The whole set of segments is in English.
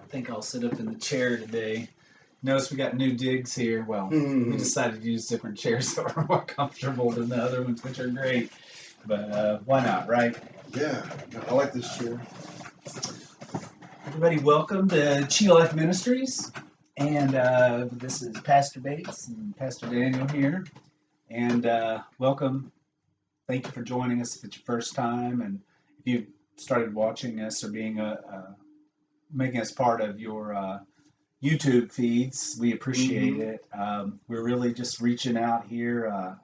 think I'll sit up in the chair today. Notice we got new digs here. Well, we decided to use different chairs that were more comfortable than the other ones, which are great. But why not, right? Yeah, I like this chair. Everybody, welcome to Chi Life Ministries. And this is Pastor Bates and Pastor Daniel here. And welcome. Thank you for joining us if it's your first time. And if you've started watching us or being making us part of your YouTube feeds, we appreciate it. We're really just reaching out here,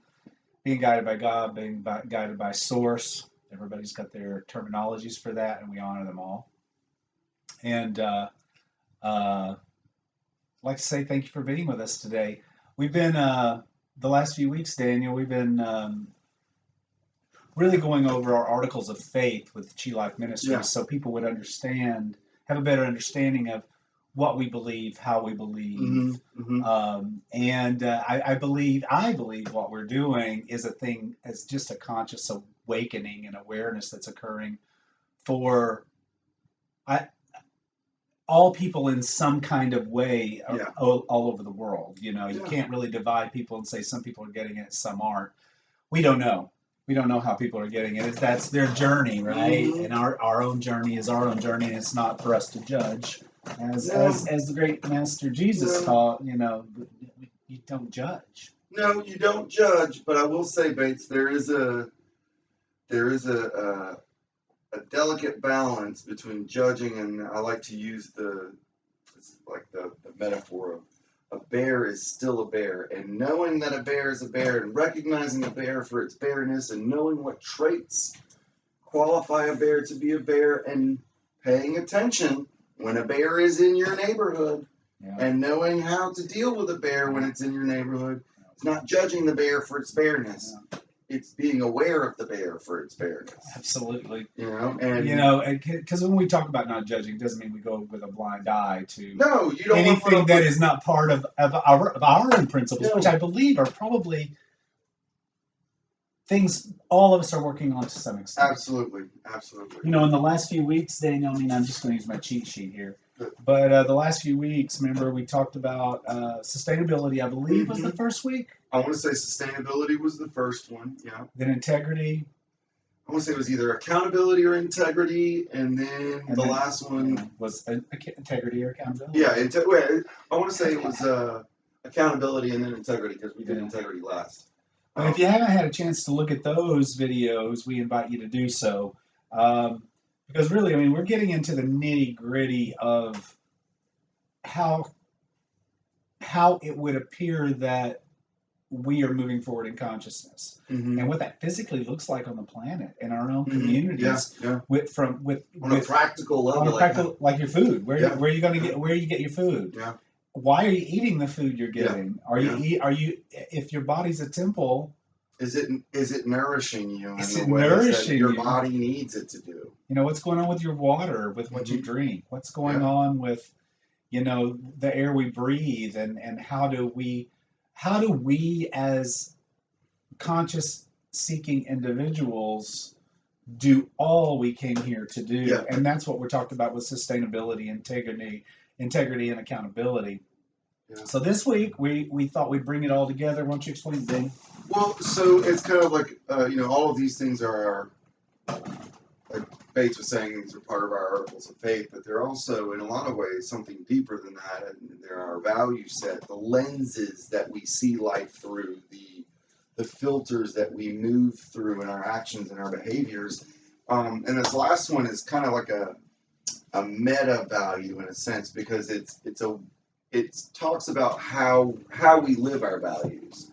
being guided by God, being guided by Source. Everybody's got their terminologies for that, and we honor them all. And I'd like to say thank you for being with us today. We've been, the last few weeks, Daniel, we've been really going over our articles of faith with Chi Life Ministries so people would understand, have a better understanding of what we believe, how we believe. I believe what we're doing is just a conscious awakening and awareness that's occurring for all people in some kind of way all over the world. You know, you can't really divide people and say some people are getting it, some aren't. We don't know. We don't know how people are getting it. That's their journey, right? And our own journey is our own journey, and it's not for us to judge. As the great Master Jesus taught, you don't judge. No, you don't judge. But I will say, Bates, there is a delicate balance between judging and I like to use the metaphor of a bear is still a bear, and knowing that a bear is a bear and recognizing a bear for its bareness and knowing what traits qualify a bear to be a bear and paying attention when a bear is in your neighborhood and knowing how to deal with a bear when it's in your neighborhood. It's not judging the bear for its bareness. It's being aware of the bear for its bareness. Absolutely. And because when we talk about not judging, it doesn't mean we go with a blind eye to you don't anything that is not part of our own principles, which I believe are probably things all of us are working on to some extent. Absolutely. In the last few weeks, Daniel, I'm just going to use my cheat sheet here. But the last few weeks, remember, we talked about sustainability, I believe, was the first week. I want to say sustainability was the first one, Then integrity. I want to say it was either accountability or integrity, and then the last one was integrity or accountability. Yeah, I want to say it was accountability and then integrity, because we did integrity last. But if you haven't had a chance to look at those videos, we invite you to do so. Because really, we're getting into the nitty-gritty of how it would appear that we are moving forward in consciousness, and what that physically looks like on the planet in our own communities. With a practical level, like your food. Where you get your food? Yeah. Why are you eating the food you're getting? Are you if your body's a temple? Is it nourishing you? Is it nourishing your body needs it to do? What's going on with your water, with what you drink? What's going on with, the air we breathe, and how do we as conscious seeking individuals do all we came here to do? Yeah. And that's what we're talking about with sustainability, integrity and accountability. Yeah. So this week we thought we'd bring it all together. Why don't you explain, Dane? Well, so it's kind of like, all of these things are, like Bates was saying, these are part of our articles of faith, but they're also, in a lot of ways, something deeper than that. And they're our value set, the lenses that we see life through, the filters that we move through in our actions and our behaviors. And this last one is kind of like a meta value in a sense, because it talks about how we live our values.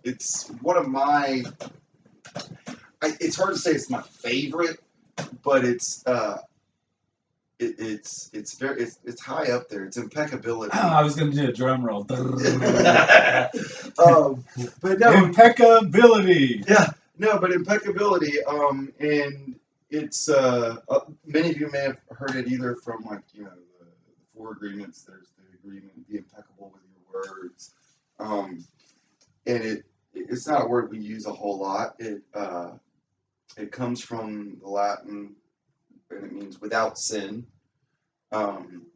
It's one of my. It's hard to say it's my favorite, but it's high up there. It's impeccability. I was going to do a drum roll. But no, impeccability. Yeah, no, but impeccability. And it's many of you may have heard it either from the 4 agreements. There's the agreement, be impeccable with your words, and it's not a word we use a whole lot. It comes from the Latin and it means without sin. Um,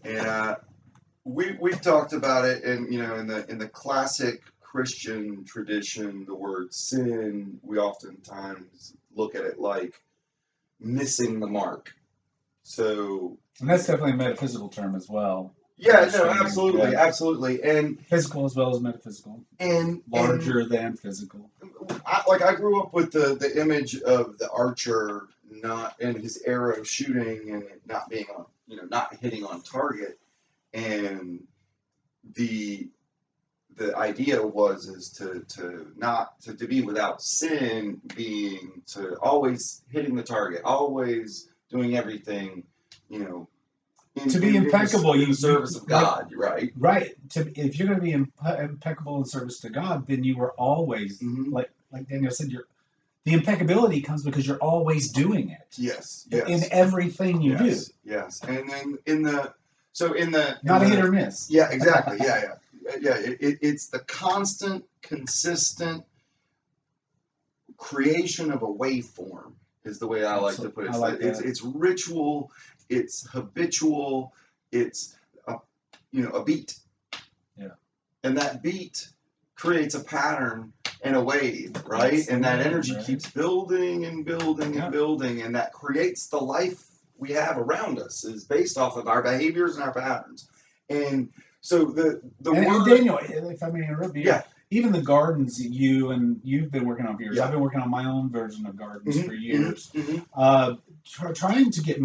and we've talked about it, and in the classic Christian tradition, the word sin, we oftentimes look at it like missing the mark. So, and that's definitely a metaphysical term as well. Yeah, no, absolutely, absolutely, and physical as well as metaphysical, and larger than physical. I grew up with the image of the archer not in his arrow shooting and not being on, not hitting on target, and the idea is to be without sin, being to always hitting the target, always doing everything, to be impeccable in the service of God, right? Right. If you're going to be impeccable in service to God, then you are always like Daniel said. The impeccability comes because you're always doing it. Yes. In everything you do. Yes. And then not a hit or miss. Yeah. Exactly. Yeah. It's the constant, consistent creation of a waveform is the way I like to put it. It's ritual, it's habitual, it's a beat. Yeah. And that beat creates a pattern and a wave, right? And that energy keeps building and building and building, and that creates the life we have around us is based off of our behaviors and our patterns. And so the word, and Daniel, if I may interrupt you, even the gardens you've been working on for years. I've been working on my own version of gardens for years. Trying to get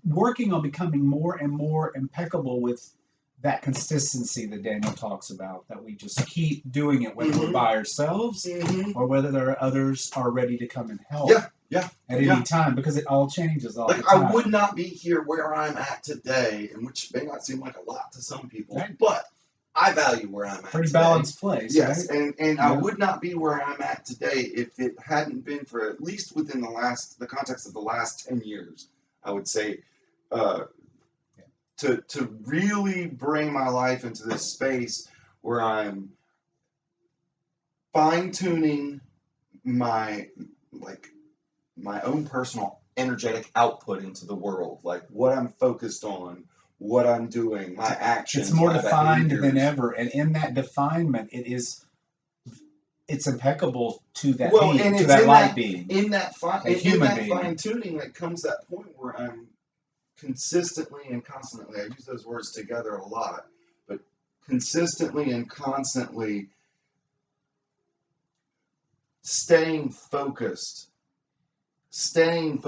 working on becoming more and more impeccable with that consistency that Daniel talks about, that we just keep doing it, whether we're by ourselves or whether there are others are ready to come and help. At any time, because it all changes all the time. I would not be here where I'm at today, and which may not seem like a lot to some people, but I value where I'm at. Pretty balanced place. Yes, right? and I would not be where I'm at today if it hadn't been for, at least within the context of the last 10 years, I would say, to really bring my life into this space where I'm fine-tuning my own personal energetic output into the world, like what I'm focused on, what I'm doing, my actions. It's more defined than ever, and in that definement, it's impeccable to that being, to that light being. In that fine tuning, that comes that point where I'm consistently and constantly, I use those words together a lot, but consistently and constantly staying focused, staying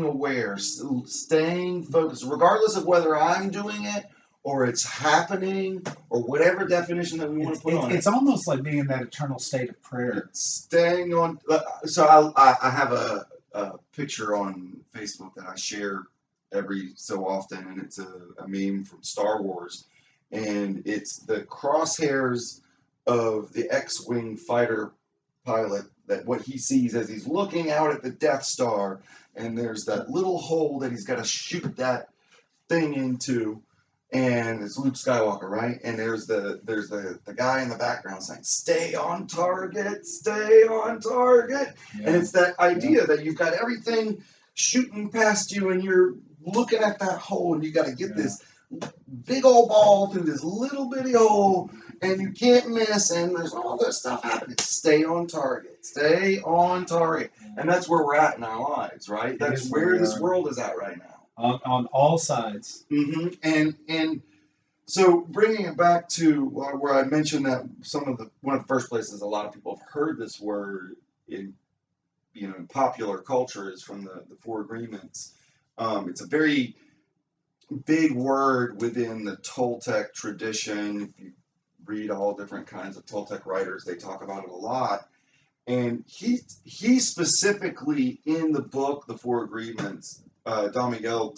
aware, staying focused, regardless of whether I'm doing it or it's happening or whatever definition that we want to put on it. It's almost like being in that eternal state of prayer. Staying on. So I have a picture on Facebook that I share every so often, and it's a meme from Star Wars, and it's the crosshairs of the X-Wing fighter pilot, that what he sees as he's looking out at the Death Star, and there's that little hole that he's got to shoot that thing into, and it's Luke Skywalker, right? And there's the guy in the background saying, "Stay on target, stay on target." And it's that idea that you've got everything shooting past you, and you're looking at that hole, and you got to get this big old ball through this little bitty hole, and you can't miss, and there's all this stuff happening. Stay on target. Stay on target. And that's where we're at in our lives, right? That's where this world is at right now. On all sides. Mm-hmm. And so bringing it back to where I mentioned that one of the first places a lot of people have heard this word in popular culture is from the Four Agreements. It's a very big word within the Toltec tradition. If you read all different kinds of Toltec writers, they talk about it a lot. And he specifically in the book, The Four Agreements, Don Miguel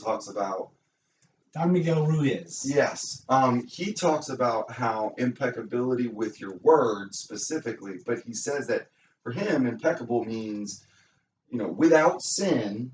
Ruiz. Yes. He talks about how impeccability with your words specifically, but he says that for him, impeccable means, without sin,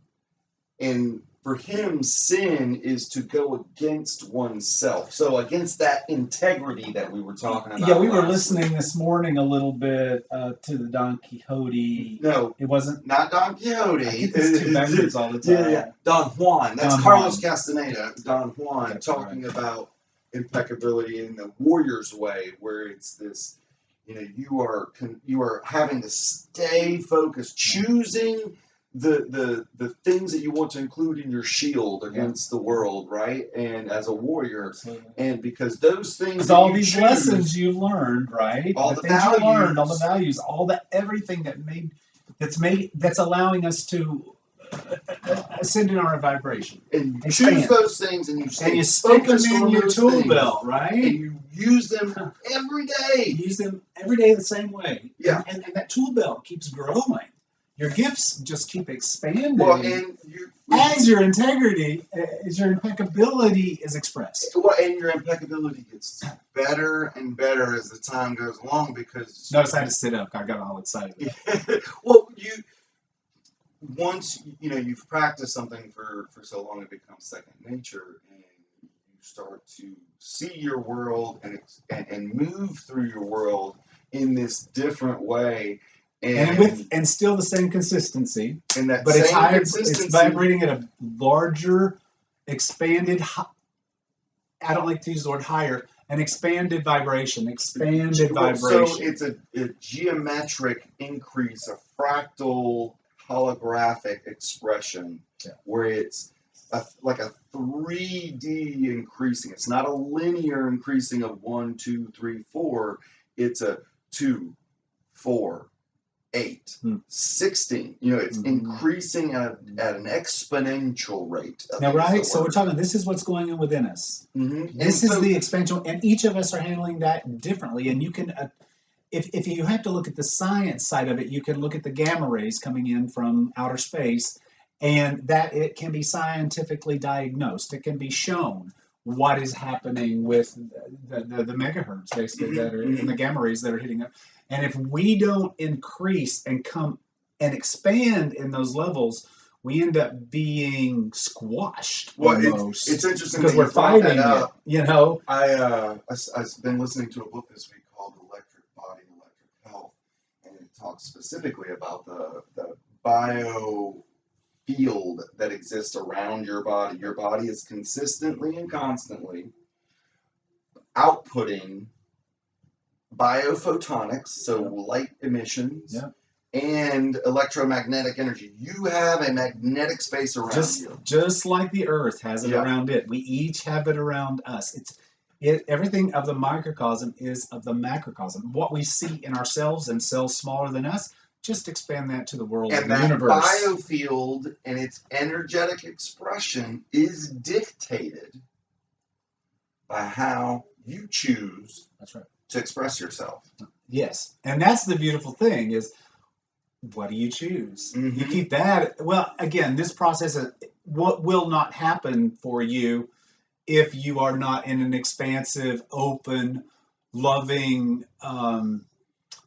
And for him, sin is to go against oneself. So against that integrity that we were talking about. Yeah, we were listening this morning a little bit to the Don Quixote. No, it wasn't. Not Don Quixote. I get these two backwards all the time. Yeah. Don Juan. That's Don Carlos Juan. Castaneda. Don Juan That's talking right. about impeccability in the warrior's way, where it's this, you are having to stay focused, choosing the things that you want to include in your shield against the world, right? And as a warrior, Absolutely. and because those things, Because all these lessons you've learned, right? All the the things you learned, all values. the values, everything that's allowing us to ascend in our vibration. And expand. Choose those things, and you stick them focused in on your those tool things, belt, right? and you use them every day. Use them every day the same way. Yeah. And that tool belt keeps growing. Your gifts just keep expanding. Well, and as your integrity, as your impeccability is expressed. Well, and your impeccability gets better and better as the time goes along, because notice I had to sit up. I got all excited. Well, once you've practiced something for so long, it becomes second nature, and you start to see your world and move through your world in this different way. And still the same consistency, and that but same it's higher. consistency, it's vibrating at a larger, expanded. I don't like to use the word higher. An expanded vibration. Expanded vibration. So it's a geometric increase, a fractal holographic expression, where it's like a 3D increasing. It's not a linear increasing of 1, 2, 3, 4. It's a 2, 4, 8, 16. It's increasing at an exponential rate. Now, right? So we're talking, this is what's going on within us. This is the expansion, and each of us are handling that differently. And you can, if you have to look at the science side of it, you can look at the gamma rays coming in from outer space, and that it can be scientifically diagnosed. It can be shown what is happening with the megahertz, basically, that are in the gamma rays that are hitting up. And if we don't increase and come and expand in those levels, we end up being squashed. Well, almost. It's interesting because we're fighting it. I've been listening to a book this week called Electric Body, Electric Health, and it talks specifically about the bio field that exists around your body. Your body is consistently and constantly outputting biophotonics, so light emissions, and electromagnetic energy. You have a magnetic space around you. Just like the Earth has it around it. We each have it around us. Everything of the microcosm is of the macrocosm. What we see in ourselves and cells smaller than us, just expand that to the world and the universe. And that biofield and its energetic expression is dictated by how you choose to express yourself. Yes. And that's the beautiful thing is, what do you choose? You keep that. Well, again, this process, what will not happen for you if you are not in an expansive, open, loving,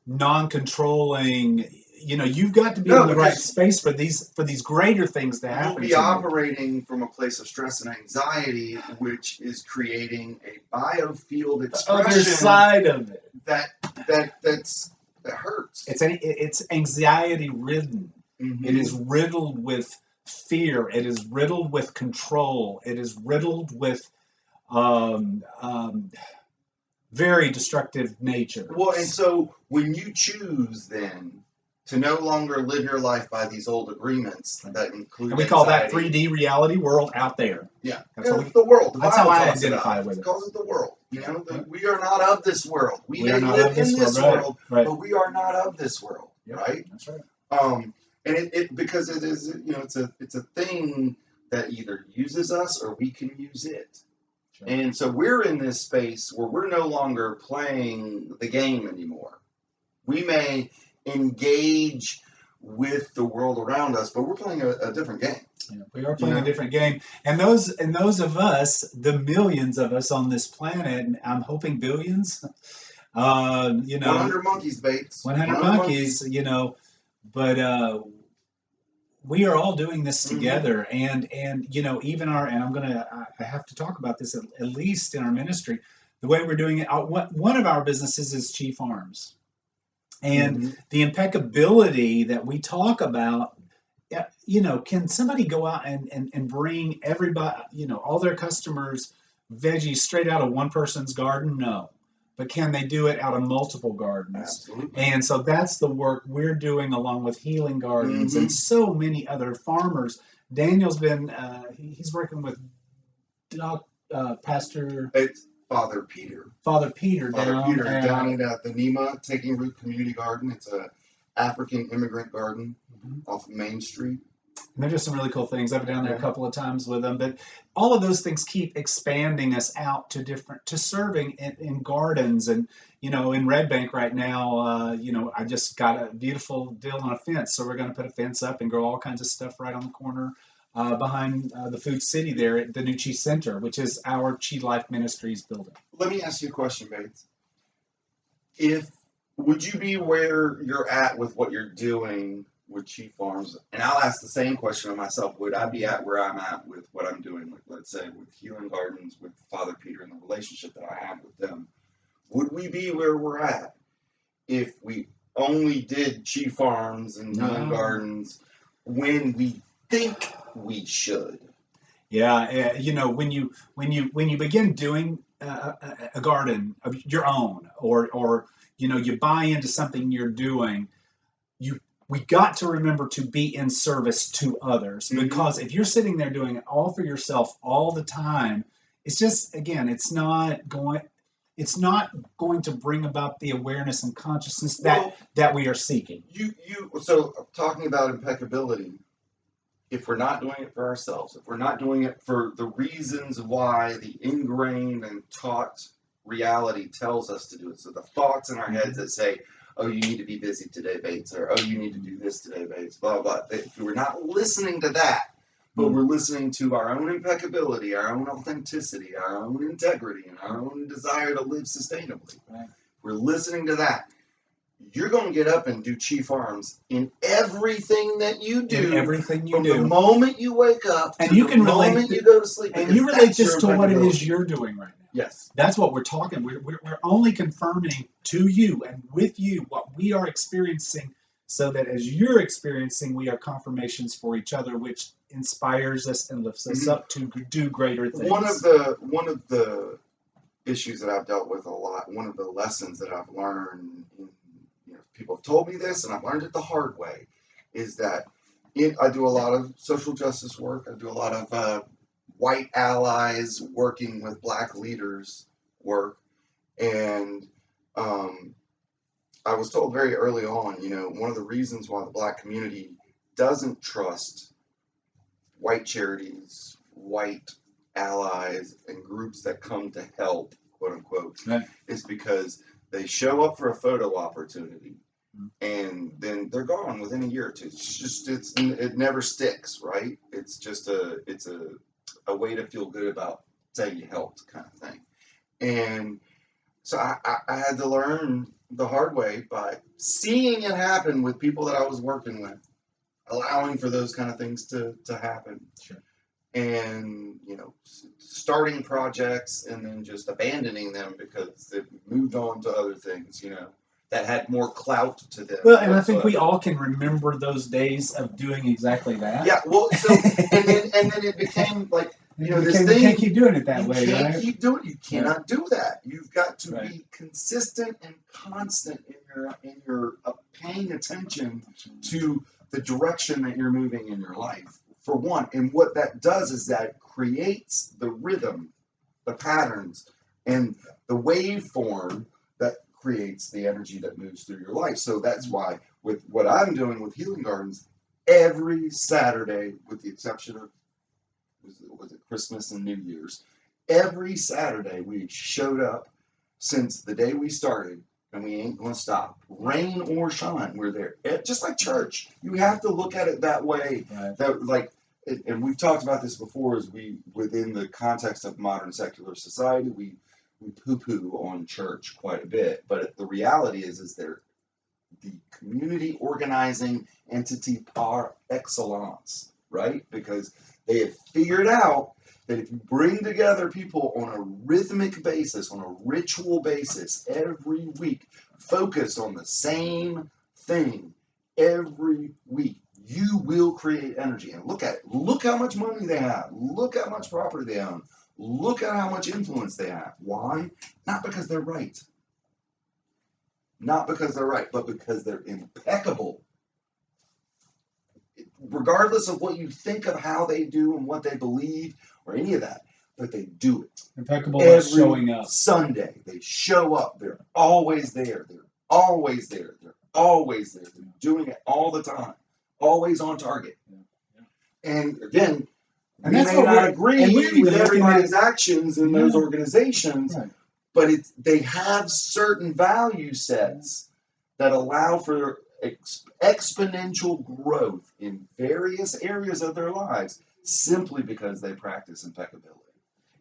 non-controlling, you've got to be in the right space for these greater things to happen. You'll be operating from a place of stress and anxiety, which is creating a biofield expression. The other side of it. That hurts. It's anxiety ridden. It is riddled with fear. It is riddled with control. It is riddled with very destructive nature. Well, and so when you choose then to no longer live your life by these old agreements that include, and we call that 3D reality world out there. Yeah, that's the world. That's how I identify with it. Because of the world. We are not of this world. We may live in this world, but we are not of this world. Right? That's right. And it because it is, it's a thing that either uses us or we can use it. Sure. And so we're in this space where we're no longer playing the game anymore. We may engage with the world around us, but we're playing a different game. Yeah, we are playing a different game. And those of us, the millions of us on this planet, and I'm hoping billions, 100 monkeys, Bates. 100 monkeys, but we are all doing this Mm-hmm. together, and even and I have to talk about this at least in our ministry, the way we're doing it. One of our businesses is Chief Arms, and Mm-hmm. the impeccability that we talk about. Yeah, can somebody go out and bring everybody, all their customers veggies straight out of one person's garden? No. But can they do it out of multiple gardens? Absolutely. And so that's the work we're doing along with Healing Gardens Mm-hmm. and so many other farmers. Daniel's been, he's working with Pastor It's Father Peter. Father Peter down at at the Nema Taking Root Community Garden. It's a African immigrant garden off of Main Street. And they're just some really cool things. I've been down there a Yeah. couple of times with them, but all of those things keep expanding us out to serving in gardens. And in Red Bank right now, I just got a beautiful deal on a fence, so we're going to put a fence up and grow all kinds of stuff right on the corner behind the Food City there at the new Chi Center, which is our Chi Life Ministries building. Let me ask you a question, Bates. Would you be where you're at with what you're doing with Chief Farms? And I'll ask the same question of myself. Would I be at where I'm at with what I'm doing, like, let's say, with Healing Gardens, with Father Peter and the relationship that I have with them? Would we be where we're at if we only did Chief Farms and Healing Gardens when we think we should? Yeah, when you begin doing a garden of your own, or you buy into something you're doing, we got to remember to be in service to others, because if you're sitting there doing it all for yourself all the time, it's just, again, it's not going to bring about the awareness and consciousness that we are seeking. So talking about impeccability, if we're not doing it for ourselves, if we're not doing it for the reasons why the ingrained and taught reality tells us to do it, so the thoughts in our heads that say, oh, you need to be busy today, Bates, or oh, you need to do this today, Bates, blah, blah. If we're not listening to that, but we're listening to our own impeccability, our own authenticity, our own integrity, and our own desire to live sustainably, we're listening to that, you're going to get up and do Chief Arms in everything that you do. From the moment you wake up and to you the can moment you go to sleep. And you relate this to what it is you're doing right now. Yes. That's what we're talking. We're only confirming to you and with you what we are experiencing, so that as you're experiencing, we are confirmations for each other, which inspires us and lifts us up to do greater things. One of the issues that I've dealt with a lot, one of the lessons that I've learned, people have told me this, and I've learned it the hard way, is that I do a lot of social justice work. I do a lot of white allies working with black leaders work. And I was told very early on, one of the reasons why the black community doesn't trust white charities, white allies, and groups that come to help, quote unquote, is because they show up for a photo opportunity and then they're gone within a year or two. It never sticks, right? It's just a way to feel good about saying you helped, kind of thing. And so I had to learn the hard way by seeing it happen with people that I was working with, allowing for those kind of things to happen. Sure. And starting projects and then just abandoning them because they've moved on to other things, that had more clout to them. Well, and I think we all can remember those days of doing exactly that. Yeah, well, so and then it became like this thing. You can't keep doing it that way. You can't keep doing it. You cannot do that. You've got to be consistent and constant in your paying attention to the direction that you're moving in your life. For one, and what that does is that creates the rhythm, the patterns, and the waveform that creates the energy that moves through your life. So that's why with what I'm doing with Healing Gardens, every Saturday, with the exception of was it Christmas and New Year's, every Saturday we showed up since the day we started, and we ain't going to stop. Rain or shine, we're there. Just like church, you have to look at it that way. Right. That and we've talked about this before, is within the context of modern secular society, we poo-poo on church quite a bit, but the reality is there the community organizing entity par excellence, right? Because they have figured out that if you bring together people on a rhythmic basis, on a ritual basis, every week, focused on the same thing every week, you will create energy. And look at it. Look how much money they have. Look how much property they own. Look at how much influence they have. Why? Not because they're right. Not because they're right, but because they're impeccable. Regardless of what you think of how they do and what they believe or any of that, but they do it. Impeccable at showing up. Sunday, they show up. They're always there. They're always there. They're always there. They're doing it all the time. Always on target. Yeah. And again, we may not agree with everybody's actions in those organizations, right, but they have certain value sets that allow for exponential growth in various areas of their lives simply because they practice impeccability.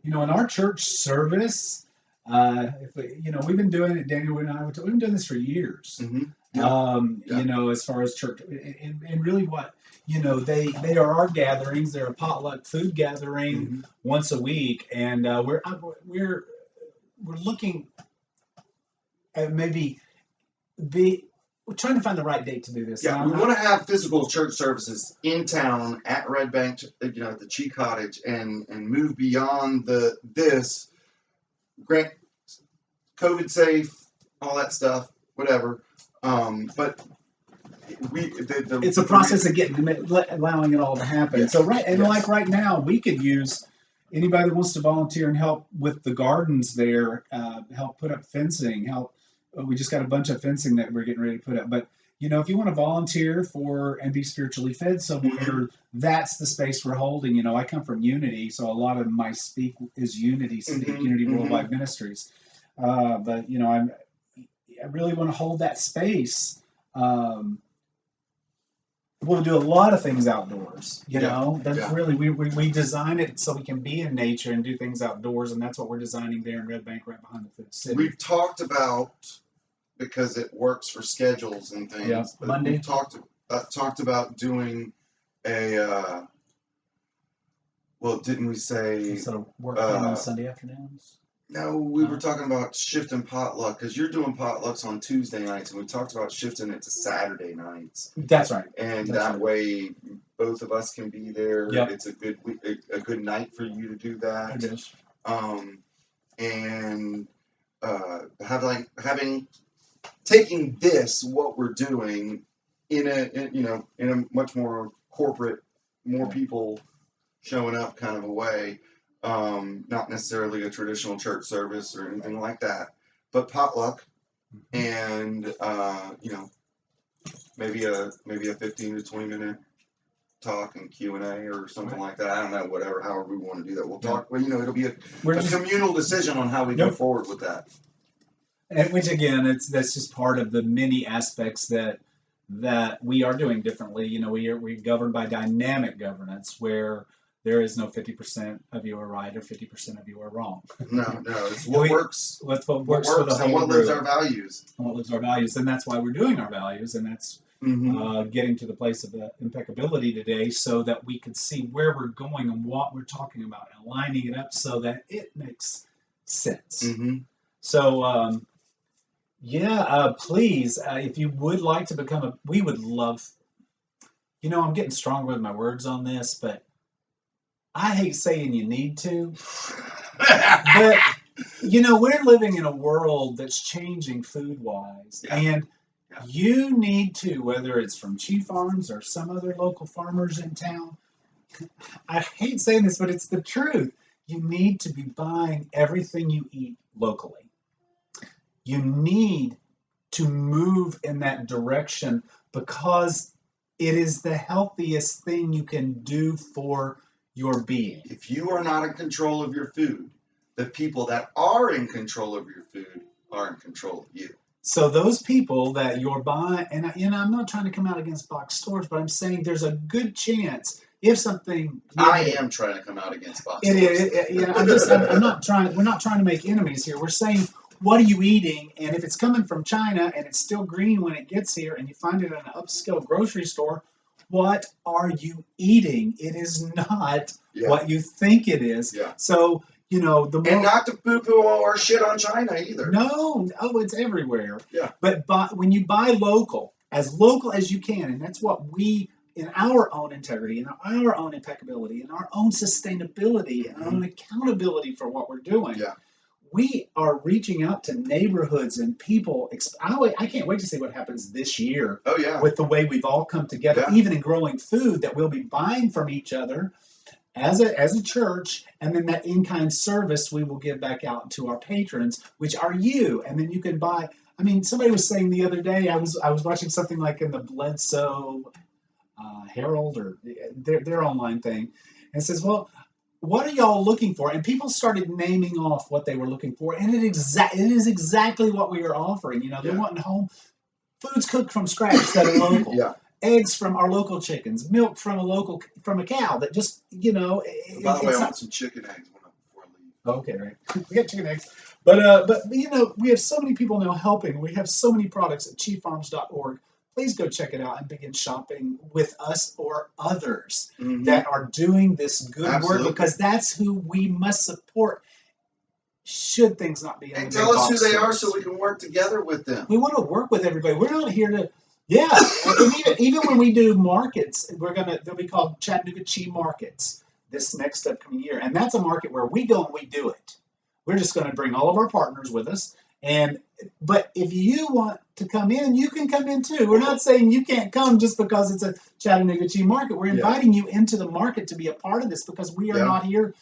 In our church service, we've been doing it, Daniel and I, we've been doing this for years. Mm-hmm. Yeah. As far as church, and really what, they are our gatherings. They're a potluck food gathering once a week, and we're looking at we're trying to find the right date to do this. Yeah, we want to have physical church services in town at Red Bank, at the Chi Cottage, and move beyond this. Grant, COVID safe, all that stuff, whatever. But it's a process of allowing it all to happen. Yes. So right now, we could use anybody that wants to volunteer and help with the gardens there, help put up fencing, help. We just got a bunch of fencing that we're getting ready to put up. But, if you want to volunteer and be spiritually fed somewhere, that's the space we're holding. I come from Unity, so a lot of my speak is Unity, Unity Worldwide Ministries. But, I really want to hold that space. We'll do a lot of things outdoors, That's really, we design it so we can be in nature and do things outdoors, and that's what we're designing there in Red Bank, right behind the food city. We've talked about, because it works for schedules and things. Yeah, Monday. We talked about doing a. Didn't we say instead of working on Sunday afternoons? No, we were talking about shifting potluck, because you're doing potlucks on Tuesday nights, and we talked about shifting it to Saturday nights. That's right. And that way, both of us can be there. Yep. It's a good night for you to do that. It is. And taking this, what we're doing, in a much more corporate, more people showing up kind of a way. Not necessarily a traditional church service or anything like that, but potluck, and maybe a 15 to 20 minute talk and Q&A or something like that. I don't know, however we want to do that. We'll talk. Well, it'll be a communal decision on how we go forward with that. And which again, that's just part of the many aspects that we are doing differently. We're governed by dynamic governance where there is no 50% of you are right or 50% of you are wrong. No, it's what works. What works for the whole and what group. lives our values. And what lives our values, and that's why we're doing our values, and that's getting to the place of the impeccability today, so that we can see where we're going and what we're talking about, and lining it up so that it makes sense. So, please, if you would like to become we would love. I'm getting stronger with my words on this, but I hate saying you need to, but we're living in a world that's changing food-wise, and you need to, whether it's from Chi Farms or some other local farmers in town. I hate saying this, but it's the truth. You need to be buying everything you eat locally. You need to move in that direction because it is the healthiest thing you can do for your being. If you are not in control of your food, the people that are in control of your food are in control of you. So those people that you're buying, and I'm not trying to come out against box stores, but I'm saying there's a good chance if something. I am trying to come out against box stores. I'm not trying. We're not trying to make enemies here. We're saying what are you eating? And if it's coming from China and it's still green when it gets here and you find it in an upscale grocery store, what are you eating? It is not what you think it is. Yeah. So, the more, and not to poo-poo or shit on China either. No, it's everywhere. Yeah. But when you buy local as you can, and that's what we, in our own integrity, in our own impeccability, in our own sustainability, and our own accountability for what we're doing. Yeah. We are reaching out to neighborhoods and people. I can't wait to see what happens this year. Oh, yeah. With the way we've all come together, even in growing food that we'll be buying from each other as a church, and then that in-kind service we will give back out to our patrons, which are you. And then you can buy. I mean, somebody was saying the other day, I was watching something like in the Bledsoe Herald or their online thing, and it says, well, what are y'all looking for? And people started naming off what they were looking for, and it is exactly what we are offering. They're wanting home foods cooked from scratch that are local. Yeah. Eggs from our local chickens, milk from a cow that just By the way, I want some chicken eggs before I leave. Okay, right. We got chicken eggs, but we have so many people now helping. We have so many products at chieffarms.org. Please go check it out and begin shopping with us or others that are doing this good work, because that's who we must support. Should things not be in and the tell us who they stores. are so we can work together with them. We want to work with everybody. We're not here to, and even when we do markets, they'll be called Chattanooga Chi Markets this next upcoming year, and that's a market where we go and we do it. We're just going to bring all of our partners with us, but if you want to come in, you can come in too. We're not saying you can't come just because it's a Chattanooga Chi Market. We're inviting you into the market to be a part of this, because we are not here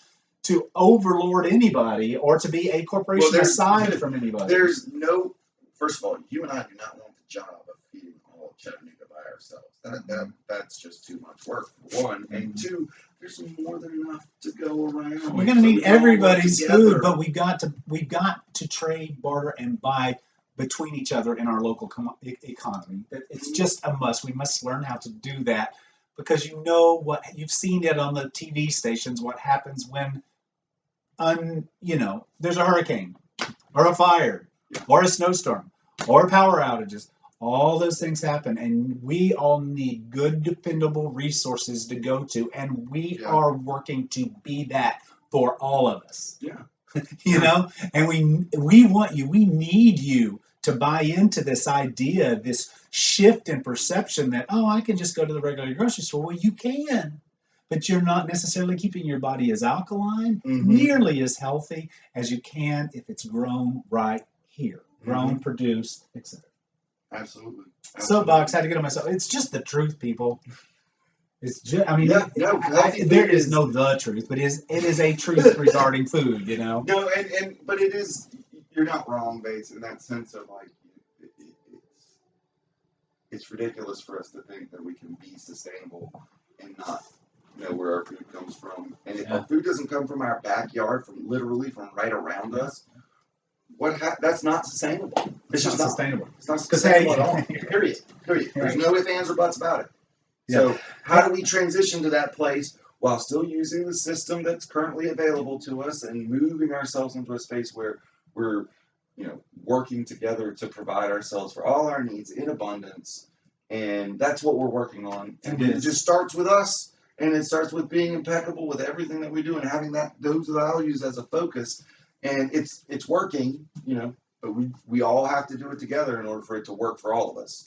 to overlord anybody or to be a corporation aside from anybody. First of all, you and I do not want the job of feeding all of Chattanooga by ourselves. That's just too much work, for one. And two, there's more than enough to go around. We're going to need everybody's food, but we've got to trade, barter, and buy between each other in our local economy. It's just a must. We must learn how to do that, because you've seen it on the TV stations, what happens when there's a hurricane or a fire or a snowstorm or power outages. All those things happen, and we all need good, dependable resources to go to, and we are working to be that for all of us. Yeah. And we want you, we need you to buy into this idea, this shift in perception that, I can just go to the regular grocery store. Well, you can, but you're not necessarily keeping your body as alkaline, nearly as healthy as you can if it's grown right here, grown, produced, etc. Absolutely. Soapbox, had to get on myself. It's just the truth, people. It's just, there is no the truth, but it is a truth regarding food, No, but it is, you're not wrong, Bates, in that sense of like, it's ridiculous for us to think that we can be sustainable and not know where our food comes from. And if our food doesn't come from our backyard, from right around us, that's not sustainable. It's just not sustainable. It's not sustainable at all. Period. There's no ifs, ands, or buts about it. So how do we transition to that place while still using the system that's currently available to us and moving ourselves into a space where we're, working together to provide ourselves for all our needs in abundance? And that's what we're working on. And it just starts with us, and it starts with being impeccable with everything that we do and having those values as a focus. And it's working, but we all have to do it together in order for it to work for all of us.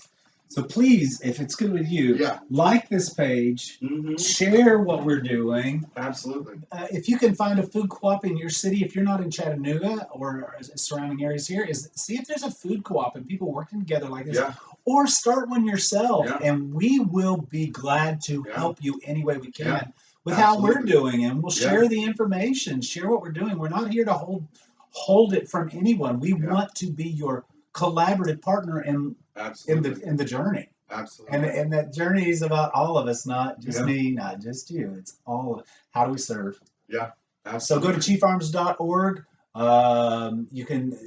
So please, if it's good with you, like this page, share what we're doing. Absolutely. If you can find a food co-op in your city, if you're not in Chattanooga or surrounding areas here, see if there's a food co-op and people working together like this. Yeah. Or start one yourself, and we will be glad to help you any way we can with how we're doing, and we'll share the information, share what we're doing. We're not here to hold it from anyone. We want to be your collaborative partner in the journey. Absolutely. And that journey is about all of us, not just me, not just you. It's all of it. How do we serve? Yeah. So Absolutely. go to chieffarms.org.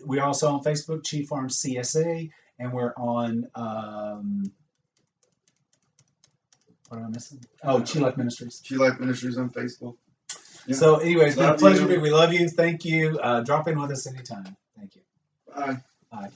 We're also on Facebook, Chief Farms CSA, and we're on what am I missing? Oh, Chi Life Ministries. Chi Life Ministries on Facebook. Yeah. So anyways, it's been a pleasure. We love you. Thank you. Drop in with us anytime. Thank you. Aye. Aye.